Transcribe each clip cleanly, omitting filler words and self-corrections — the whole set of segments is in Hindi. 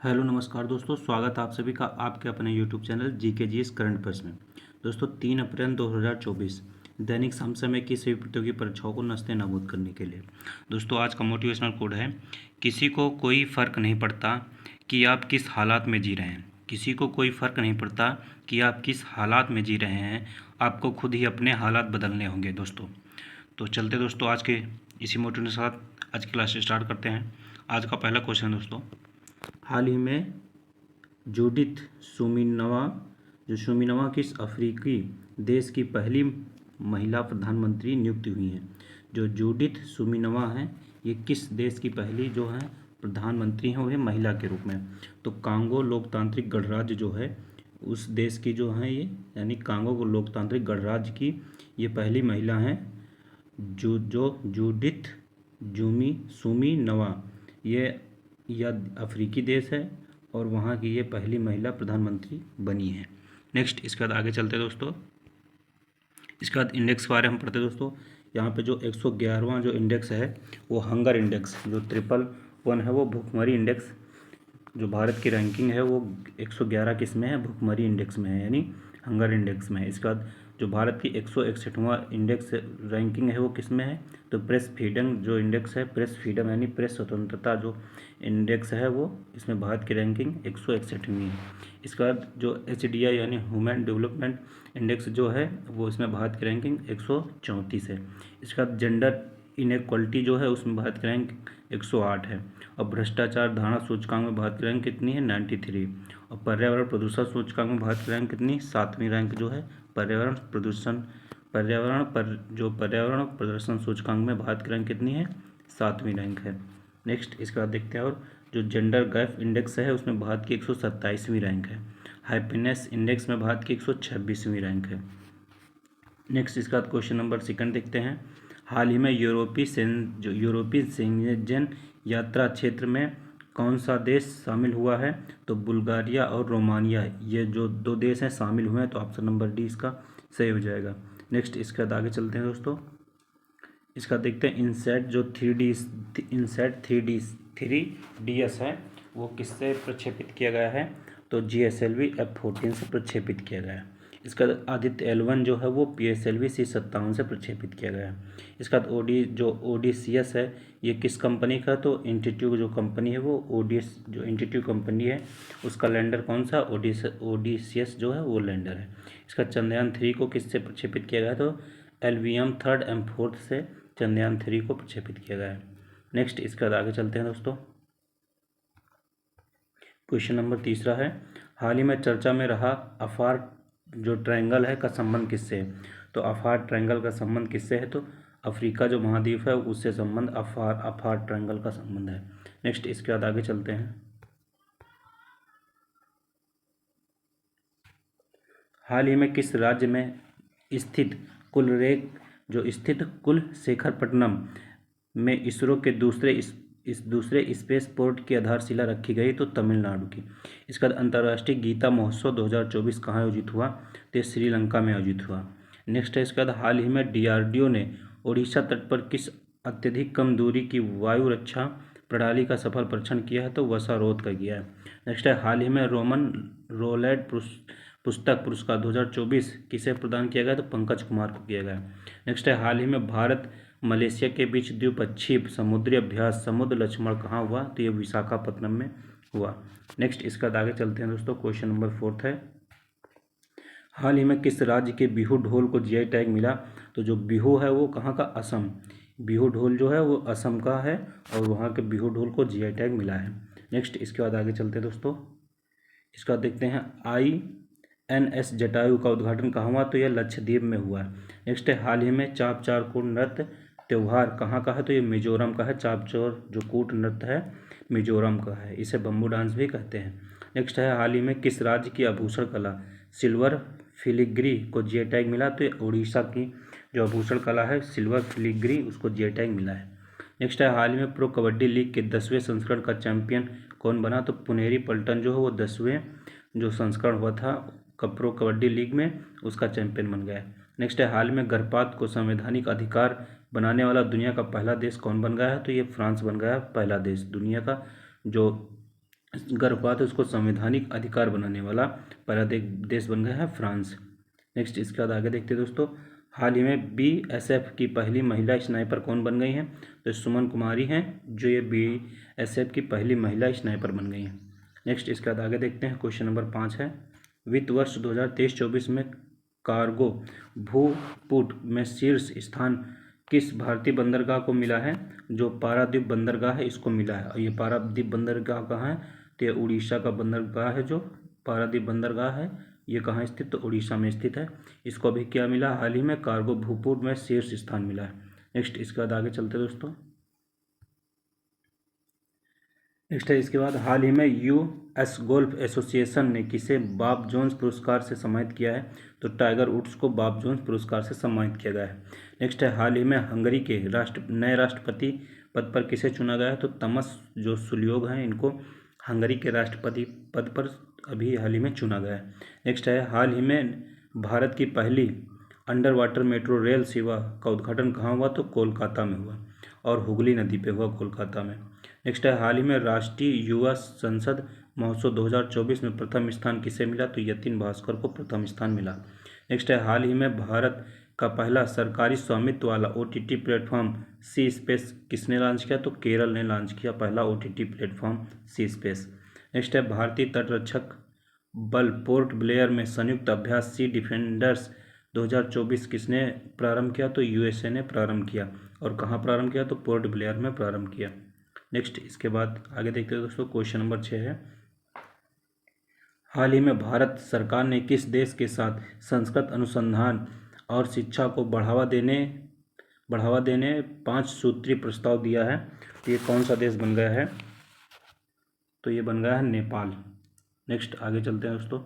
हेलो नमस्कार दोस्तों, स्वागत है आप सभी का आपके अपने YouTube channel GKGS current affairs में। दोस्तों 3 अप्रैल 2024 दैनिक समसामयिक की सभी प्रतियोगी परीक्षाओं को नस्ते नाबूद करने के लिए। दोस्तों आज का मोटिवेशनल कोड है, किसी को कोई फ़र्क नहीं पड़ता कि आप किस हालात में जी रहे हैं। किसी को कोई फ़र्क नहीं पड़ता कि आप किस हालात में जी रहे हैं, आपको खुद ही अपने हालात बदलने होंगे दोस्तों। तो चलते दोस्तों आज के इसी मोटिव के साथ आज की क्लास स्टार्ट करते हैं। आज का पहला क्वेश्चन दोस्तों, हाल ही में जूडिथ सुमीनोवा किस अफ्रीकी देश की पहली महिला प्रधानमंत्री नियुक्त हुई हैं। जो जूडिथ सुमीनोवा हैं ये किस देश की पहली जो है प्रधानमंत्री हैं, वो है महिला के रूप में। तो कांगो लोकतांत्रिक गणराज्य जो है उस देश की जो है ये, यानी कांगो लोकतांत्रिक गणराज्य की ये पहली महिला हैं जो जूडिथ सुमीनोवा। ये यह अफ्रीकी देश है और वहाँ की ये पहली महिला प्रधानमंत्री बनी है। नेक्स्ट इसके बाद आगे चलते हैं दोस्तों। इसके बाद इंडेक्स के बारे में हम पढ़ते हैं दोस्तों। यहाँ पे जो 111वां जो इंडेक्स है वो हंगर इंडेक्स, जो 111 है वो भुखमरी इंडेक्स। जो भारत की रैंकिंग है वो 111 किस में है, भुखमरी इंडेक्स में है, यानी हंगर इंडेक्स में है। इसके बाद जो भारत की 161वां इंडेक्स रैंकिंग है वो किस में है, तो प्रेस फ्रीडम जो इंडेक्स है, प्रेस फ्रीडम यानी प्रेस स्वतंत्रता जो इंडेक्स है वो इसमें भारत की रैंकिंग 161वीं है। इसके बाद जो HDI यानी ह्यूमन डेवलपमेंट इंडेक्स जो है वो इसमें भारत की रैंकिंग 134 है। इसके बाद जेंडर इनक्वलिटी जो है उसमें भारत की रैंक 108 है। और भ्रष्टाचार धारणा सूचकांक में भारत की रैंक कितनी है, 93। और पर्यावरण प्रदूषण सूचकांक में भारत की रैंक कितनी, 7वीं रैंक जो है। पर्यावरण प्रदर्शन सूचकांक में भारत की रैंक कितनी है, 7वीं रैंक है। नेक्स्ट इसके बाद देखते हैं, और जो जेंडर गैप इंडेक्स है उसमें भारत की 127वीं रैंक है। हैप्पीनेस इंडेक्स में भारत की 126वीं रैंक है। नेक्स्ट इसके बाद क्वेश्चन नंबर 2 देखते हैं। हाल ही में यूरोपीय शेंगेन यात्रा क्षेत्र में कौन सा देश शामिल हुआ है, तो बुल्गारिया और रोमानिया, ये जो 2 देश हैं शामिल हुए हैं। तो ऑप्शन नंबर डी इसका सही हो जाएगा। नेक्स्ट इसके बाद आगे चलते हैं दोस्तों। इसका देखते हैं इनसेट जो 3DS है वो किससे प्रक्षेपित किया गया है, तो GSLV F-14 से प्रक्षेपित किया गया है। इसका आदित्य L1 जो है वो PSLV C-57 से प्रक्षेपित किया गया है। इसका ODCS है ये किस कंपनी का, तो इंस्टीट्यूट जो कंपनी है वो जो इंस्टीट्यूट कंपनी है उसका लैंडर कौन सा, ODCS जो है वो लैंडर है। इसका चंद्रयान 3 को किससे प्रक्षेपित किया गया, तो LVM 3rd एंड 4th से चंद्रयान 3 को प्रक्षेपित किया गया है। नेक्स्ट इसके बाद आगे चलते हैं दोस्तों। क्वेश्चन नंबर 3 है, हाल ही में चर्चा में रहा अफार जो ट्रायंगल है का संबंध किससे है, तो अफार ट्रायंगल का संबंध किससे है, तो अफ्रीका जो महाद्वीप है उससे संबंध अफार ट्रायंगल का संबंध है। नेक्स्ट इसके बाद आगे चलते हैं। हाल ही में किस राज्य में स्थित कुलशेखरपट्टनम में इसरो के दूसरे स्पेस पोर्ट की आधारशिला रखी गई, तो तमिलनाडु की। इसका अंतर्राष्ट्रीय गीता महोत्सव 2024 कहाँ आयोजित हुआ, तो श्रीलंका में आयोजित हुआ। नेक्स्ट है इसके बाद, हाल ही में DRDO ने ओडिशा तट पर किस अत्यधिक कम दूरी की वायु रक्षा प्रणाली का सफल परीक्षण किया है, तो वसारोत का किया है। नेक्स्ट है, हाल ही में रोमन रोलैंड पुस्तक पुरस्कार 2024 किसे प्रदान किया गया, तो पंकज कुमार को किया गया। नेक्स्ट है, हाल ही में भारत मलेशिया के बीच द्विपक्षीय समुद्री अभ्यास समुद्र लक्ष्मण कहाँ हुआ, तो ये विशाखापट्टनम में हुआ। नेक्स्ट इसका आगे चलते हैं दोस्तों। क्वेश्चन नंबर 4 है, हाल ही में किस राज्य के बिहू ढोल को GI टैग मिला, तो जो बिहू है वो कहाँ का, असम। बिहू ढोल जो है वो असम का है और वहाँ के बिहू ढोल को GI टैग मिला है। नेक्स्ट इसके बाद आगे चलते हैं दोस्तों। इसका देखते हैं, INS जटायु का उद्घाटन कहाँ हुआ, तो यह लक्षद्वीप में हुआ है। नेक्स्ट है, हाल ही में चाप चार कूट नृत्य त्यौहार कहाँ का है, तो ये मिजोरम का है। चाप चौर जो कूट नृत्य है मिजोरम का है, इसे बम्बू डांस भी कहते हैं। नेक्स्ट है, हाल ही में किस राज्य की आभूषण कला सिल्वर फिलिग्री को GI टैग मिला, तो ये उड़ीसा की जो आभूषण कला है सिल्वर फिलिग्री उसको GI टैग मिला है। नेक्स्ट है, हाल ही में प्रो कबड्डी लीग के 10वें संस्करण का चैंपियन कौन बना, तो पुनेरी पल्टन जो है वो 10वें जो संस्करण हुआ था प्रो कबड्डी लीग में उसका चैंपियन बन गया है। नेक्स्ट है, हाल में गर्भपात को संवैधानिक अधिकार बनाने वाला दुनिया का पहला देश कौन बन गया है, तो ये फ्रांस बन गया है पहला देश दुनिया का जो गर्भपात उसको संवैधानिक अधिकार बनाने वाला पहला देश बन गया है फ्रांस। नेक्स्ट इसके बाद आगे देखते हैं दोस्तों, हाल ही में बीएसएफ की पहली महिला स्नाइपर कौन बन गई हैं? तो सुमन कुमारी हैं जो ये बीएसएफ की पहली महिला स्नाइपर बन गई हैं। नेक्स्ट इसके बाद आगे देखते हैं, क्वेश्चन नंबर 5 है, वित्त वर्ष 2023-24 में कार्गो भूपुट में शीर्ष स्थान किस भारतीय बंदरगाह को मिला है? जो पारादीप बंदरगाह है इसको मिला है। और ये पारादीप बंदरगाह कहाँ है? तो ये उड़ीसा का बंदरगाह है। जो पारादीप बंदरगाह है ये कहाँ स्थित? तो उड़ीसा में स्थित है। इसको अभी क्या मिला? हाल ही में कार्गो भूपुट में शीर्ष स्थान मिला है। नेक्स्ट इसके बाद आगे चलते दोस्तों, नेक्स्ट है इसके बाद, हाल ही में यूएस गोल्फ एसोसिएशन ने किसे बॉब जोन्स पुरस्कार से सम्मानित किया है? तो टाइगर वुड्स को बॉब जोन्स पुरस्कार से सम्मानित किया गया है। नेक्स्ट है, हाल ही में हंगरी के नए राष्ट्रपति पद पर किसे चुना गया है? तो तमस जो सुलियोग हैं इनको हंगरी के राष्ट्रपति पद पर अभी हाल ही में चुना गया है। नेक्स्ट है, हाल ही में भारत की पहली अंडर वाटर मेट्रो रेल सेवा का उद्घाटन कहाँ हुआ? तो कोलकाता में हुआ और हुगली नदी पे हुआ कोलकाता में। नेक्स्ट है, हाल ही में राष्ट्रीय युवा संसद महोत्सव 2024 में प्रथम स्थान किसे मिला? तो यतिन भास्कर को प्रथम स्थान मिला। नेक्स्ट है, हाल ही में भारत का पहला सरकारी स्वामित्व वाला ओटीटी प्लेटफॉर्म सी स्पेस किसने लॉन्च किया? तो केरल ने लॉन्च किया पहला ओटीटी प्लेटफॉर्म सी स्पेस। नेक्स्ट है, भारतीय तटरक्षक बल पोर्ट ब्लेयर में संयुक्त अभ्यास सी डिफेंडर्स 2024 किसने प्रारंभ किया? तो यूएसए ने प्रारंभ किया। और कहाँ प्रारंभ किया? तो पोर्ट ब्लेयर में प्रारंभ किया। नेक्स्ट इसके बाद आगे देखते हैं दोस्तों, क्वेश्चन नंबर 6 है, हाल ही में भारत सरकार ने किस देश के साथ संस्कृत अनुसंधान और शिक्षा को बढ़ावा देने 5 सूत्रीय प्रस्ताव दिया है? तो ये कौन सा देश बन गया है? तो ये बन गया है नेपाल। नेक्स्ट आगे चलते हैं दोस्तों,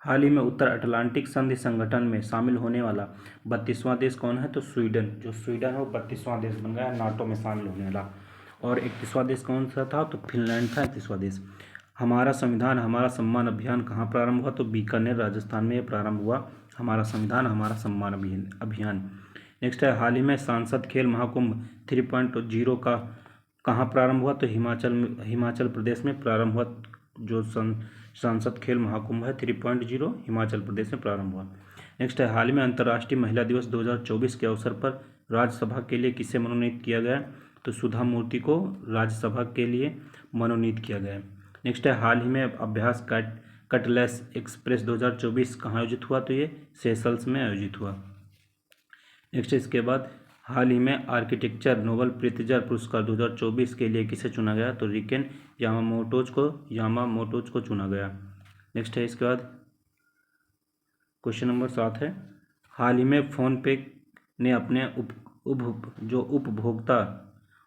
हाल ही में उत्तर अटलांटिक संधि संगठन में शामिल होने वाला 32वां देश कौन है? तो स्वीडन। जो स्वीडन है वो 32वां देश बन गया है नाटो में शामिल होने वाला। और 31वां देश कौन सा था? तो फिनलैंड था 31वां देश। हमारा संविधान हमारा सम्मान अभियान कहाँ प्रारंभ हुआ? तो बीकानेर राजस्थान में प्रारंभ हुआ हमारा संविधान हमारा सम्मान अभियान। नेक्स्ट है, हाल ही में सांसद खेल महाकुंभ 3.0 का कहाँ प्रारंभ हुआ? तो हिमाचल प्रदेश में प्रारंभ हुआ। जो सांसद खेल महाकुंभ है 3.0 हिमाचल प्रदेश में प्रारंभ हुआ। नेक्स्ट है, हाल ही में अंतर्राष्ट्रीय महिला दिवस 2024 के अवसर पर राज्यसभा के लिए किसे मनोनीत किया गया? तो सुधा मूर्ति को राज्यसभा के लिए मनोनीत किया गया। नेक्स्ट है, हाल ही में अभ्यास कटलेस एक्सप्रेस 2024 कहाँ आयोजित हुआ? तो ये सेशल्स में आयोजित हुआ। नेक्स्ट इसके बाद, हाल ही में आर्किटेक्चर नोबेल प्रित्जर पुरस्कार 2024 के लिए किसे चुना गया? तो रिकेन यामामोटोज को चुना गया। नेक्स्ट है इसके बाद, क्वेश्चन नंबर 7 है, हाल ही में फ़ोनपे ने अपने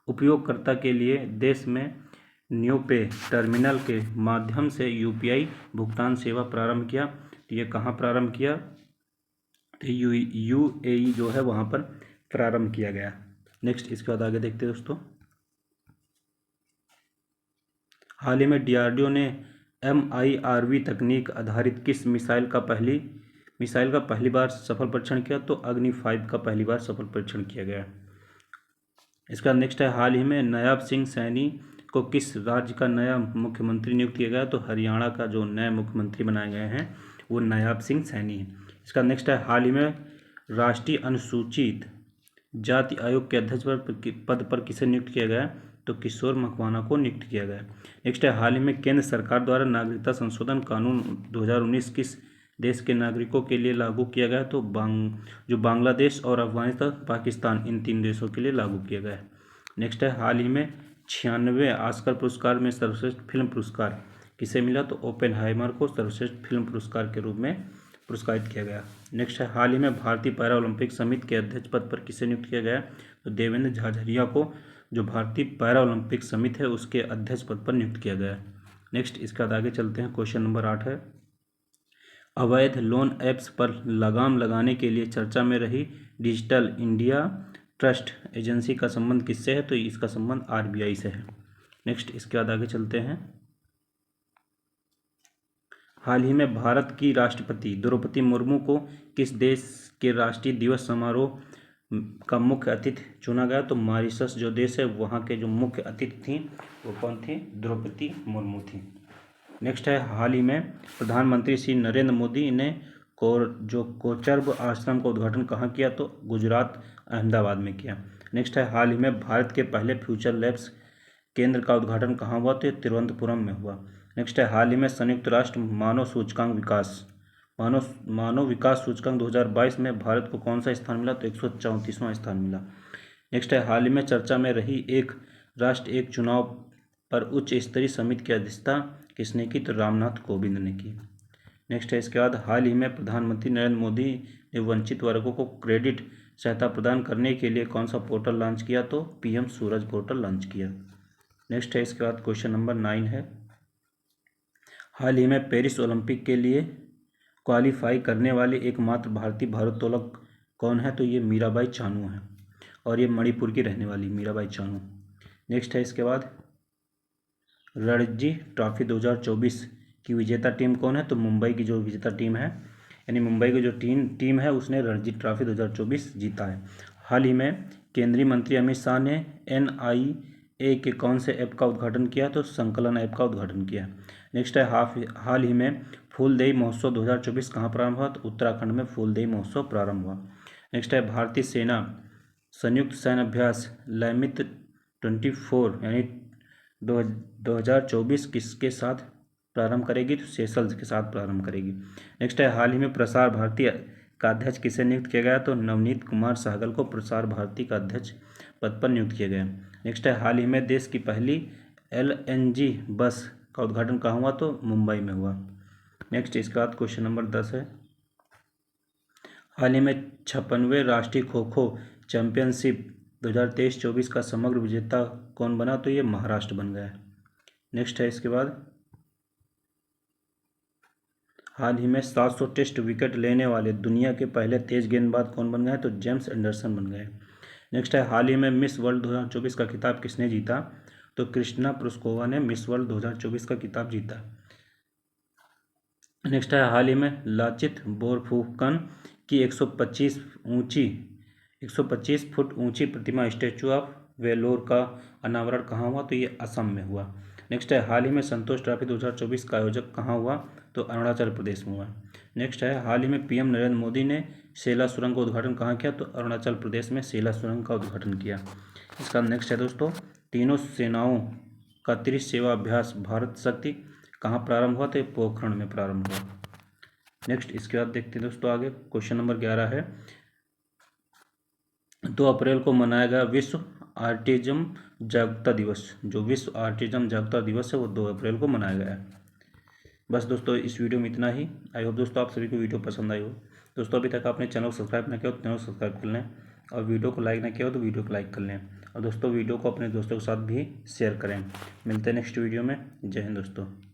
उपयोगकर्ता के लिए देश में न्यूपे टर्मिनल के माध्यम से यूपीआई भुगतान सेवा प्रारंभ किया। तो ये कहाँ प्रारंभ किया? तो यूएई जो है वहाँ पर प्रारंभ किया गया। नेक्स्ट इसके बाद आगे देखते हैं दोस्तों, हाल ही में डीआरडीओ ने MIRV तकनीक आधारित किस मिसाइल का पहली बार सफल परीक्षण किया? तो अग्नि 5 का पहली बार सफल परीक्षण किया गया। इसका नेक्स्ट है, हाल ही में नायब सिंह सैनी को किस राज्य का नया मुख्यमंत्री नियुक्त किया गया? तो हरियाणा का जो नए मुख्यमंत्री बनाए गए हैं वो नायब सिंह सैनी है। इसका नेक्स्ट है, हाल ही में राष्ट्रीय अनुसूचित जाति आयोग के अध्यक्ष पद पर किसे नियुक्त किया गया? तो किशोर मकवाना को नियुक्त किया गया। नेक्स्ट है, हाल ही में केंद्र सरकार द्वारा नागरिकता संशोधन कानून 2019 किस देश के नागरिकों के लिए लागू किया गया? तो जो बांग्लादेश और अफगानिस्तान पाकिस्तान इन 3 देशों के लिए लागू किया गया है। नेक्स्ट है, हाल ही में 96वें ऑस्कर पुरस्कार में सर्वश्रेष्ठ फिल्म पुरस्कार किसे मिला? तो ओपेनहाइमर को सर्वश्रेष्ठ फिल्म पुरस्कार के रूप में पुरस्कारित किया गया। नेक्स्ट है, हाल ही में भारतीय पैरा ओलंपिक समिति के अध्यक्ष पद पर किसे नियुक्त किया गया? तो देवेंद्र झाझरिया को जो भारतीय पैरा ओलंपिक समिति है उसके अध्यक्ष पद पर नियुक्त किया गया। नेक्स्ट इसके बाद आगे चलते हैं, क्वेश्चन नंबर 8 है, अवैध लोन ऐप्स पर लगाम लगाने के लिए चर्चा में रही डिजिटल इंडिया ट्रस्ट एजेंसी का संबंध किससे है? तो इसका संबंध RBI से है। नेक्स्ट इसके बाद आगे चलते हैं, हाल ही में भारत की राष्ट्रपति द्रौपदी मुर्मू को किस देश के राष्ट्रीय दिवस समारोह का मुख्य अतिथि चुना गया। तो मॉरिशस जो देश है वहाँ के जो मुख्य अतिथि थी वो कौन थी? द्रौपदी मुर्मू थी। नेक्स्ट है, हाल ही में प्रधानमंत्री श्री नरेंद्र मोदी ने कोचरब आश्रम का उद्घाटन कहाँ किया? तो गुजरात अहमदाबाद में किया। नेक्स्ट है, हाल ही में भारत के पहले फ्यूचर लैब्स केंद्र का उद्घाटन कहाँ हुआ? तो तिरुवनंतपुरम में हुआ। नेक्स्ट है, हाल ही में संयुक्त राष्ट्र मानव विकास सूचकांक 2022 में भारत को कौन सा स्थान मिला? तो 134वां स्थान मिला। नेक्स्ट है, हाल ही में चर्चा में रही एक राष्ट्र एक चुनाव पर उच्च स्तरीय समिति की अध्यक्षता किसने की? तो रामनाथ कोविंद ने की। नेक्स्ट है, इसके बाद हाल ही में प्रधानमंत्री नरेंद्र मोदी ने वंचित वर्गों को क्रेडिट सहायता प्रदान करने के लिए कौन सा पोर्टल लॉन्च किया? तो पीएम सूरज पोर्टल लॉन्च किया। नेक्स्ट है, इसके बाद क्वेश्चन नंबर 9 है, हाल ही में पेरिस ओलंपिक के लिए क्वालिफाई करने वाली एकमात्र भारतीय भारोत्तोलक कौन है? तो ये मीराबाई चानू है और ये मणिपुर की रहने वाली मीराबाई चानू। नेक्स्ट है, इसके बाद रणजी ट्रॉफी 2024 की विजेता टीम कौन है? तो मुंबई की जो विजेता टीम है, यानी मुंबई की जो टीम है उसने रणजी ट्रॉफी 2024 जीता है। हाल ही में केंद्रीय मंत्री अमित शाह ने NIA के कौन से ऐप का उद्घाटन किया? तो संकलन ऐप का उद्घाटन किया। नेक्स्ट है, हाल ही में फूलदेई महोत्सव 2024 कहाँ प्रारंभ हुआ? तो उत्तराखंड में फूलदेई महोत्सव प्रारंभ हुआ। नेक्स्ट है, भारतीय सेना संयुक्त सैन्य अभ्यास लैमित 24 यानी 2024 किसके साथ प्रारंभ करेगी? तो सेशल्स के साथ प्रारंभ करेगी। नेक्स्ट है, हाल ही में प्रसार भारती का अध्यक्ष किसे नियुक्त किया गया? तो नवनीत कुमार सहगल को प्रसार भारती का अध्यक्ष पद पर नियुक्त किया गया। नेक्स्ट है, हाल ही में देश की पहली LNG बस का उद्घाटन कहाँ हुआ? तो मुंबई में हुआ। नेक्स्ट, इसके बाद क्वेश्चन नंबर 10 है, हाल ही में 56वें राष्ट्रीय खो खो चैंपियनशिप 2023-24 का समग्र विजेता कौन बना? तो ये महाराष्ट्र बन गया है। नेक्स्ट है, इसके बाद हाल ही में 700 टेस्ट विकेट लेने वाले दुनिया के पहले तेज गेंदबाज कौन बन गए? तो जेम्स एंडरसन बन गए। नेक्स्ट है, हाल ही में मिस वर्ल्ड 2024 का खिताब किसने जीता? तो कृष्णा प्लुस्कोवा ने मिस वर्ल्ड 2024 का खिताब जीता। नेक्स्ट है, हाल ही में लाचित बोरफुकन की 125 फुट ऊंची प्रतिमा स्टैचू ऑफ वेलोर का अनावरण कहाँ हुआ? तो ये असम में हुआ। नेक्स्ट है, हाल ही में संतोष ट्रॉफी 2024 का आयोजक कहाँ हुआ? तो अरुणाचल प्रदेश में हुआ। नेक्स्ट है, हाल ही में PM नरेंद्र मोदी ने सेला सुरंग का उद्घाटन कहाँ किया? तो अरुणाचल प्रदेश में सेला सुरंग का उद्घाटन किया। इसका नेक्स्ट है दोस्तों, तीनों सेनाओं का त्रिसेवा अभ्यास भारत शक्ति कहाँ प्रारंभ हुआ? तो पोखरण में प्रारंभ हुआ। नेक्स्ट, इसके बाद देखते हैं दोस्तों आगे क्वेश्चन नंबर 11 है, 2 अप्रैल को मनाया गया विश्व ऑटिज्म जागरूकता दिवस। जो विश्व ऑटिज्म जागरूकता दिवस है वो 2 अप्रैल को मनाया गया है। बस दोस्तों इस वीडियो में इतना ही। आई होप दोस्तों आप सभी को वीडियो पसंद आई हो। दोस्तों अभी तक आपने चैनल को सब्सक्राइब ना किया हो तो चैनल को सब्सक्राइब कर लें और वीडियो को लाइक ना किया हो तो वीडियो को लाइक कर लें और दोस्तों वीडियो को अपने दोस्तों के साथ भी शेयर करें। मिलते हैं नेक्स्ट वीडियो में। जय हिंद दोस्तों।